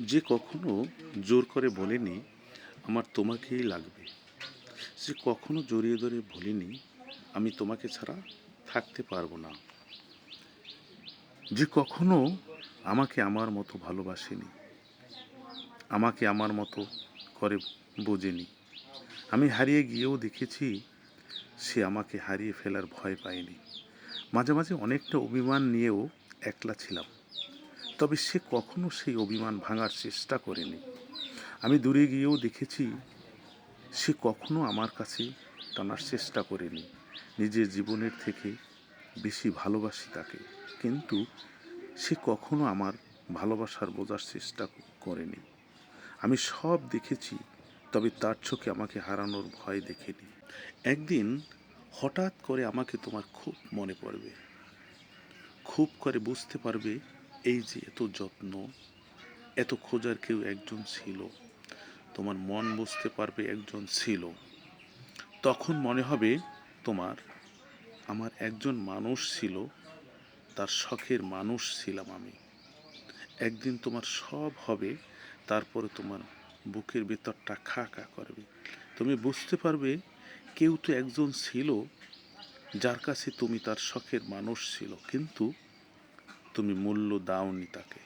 যে কখনো জোর করে বলেনি আমার তোমাকেই লাগবে, যে কখনো জড়িয়ে ধরে বলিনি আমি তোমাকে ছাড়া থাকতে পারবো না, যে কখনো আমাকে আমার মতো ভালোবাসেনি, আমাকে আমার মতো করে বোঝেনি। আমি হারিয়ে গিয়েও দেখেছি সে আমাকে হারিয়ে ফেলার ভয় পায়নি। মাঝে মাঝে অনেকটা অভিমান নিয়েও একলা ছিলাম, তবে সে কখনো সেই অভিমান ভাঙার চেষ্টা করেনি। আমি দূরে গিয়েও দেখেছি সে কখনো আমার কাছে টানার চেষ্টা করেনি। নিজের জীবনের থেকে বেশি ভালোবাসি তাকে, কিন্তু সে কখনো আমার ভালোবাসার বোঝার চেষ্টা করেনি। আমি সব দেখেছি, তবে তার চোখে আমাকে হারানোর ভয় দেখেনি। একদিন হঠাৎ করে আমাকে তোমার খুব মনে পড়বে, খুব করে বুঝতে পারবে এই যে এত যত্ন, এত খোঁজার কেউ একজন ছিল। তোমার মন বুঝতে পারবে একজন ছিল। তখন মনে হবে তোমার আমার একজন মানুষ ছিল, তার শখের মানুষ ছিলাম আমি। একদিন তোমার সব হবে, তারপরে তোমার বুকের ভেতরটা খা খা করবে। তুমি বুঝতে পারবে কেউ তো একজন ছিল যার কাছে তুমি তার শখের মানুষ ছিল, কিন্তু তুমি মূল্য দাওনি তাকে।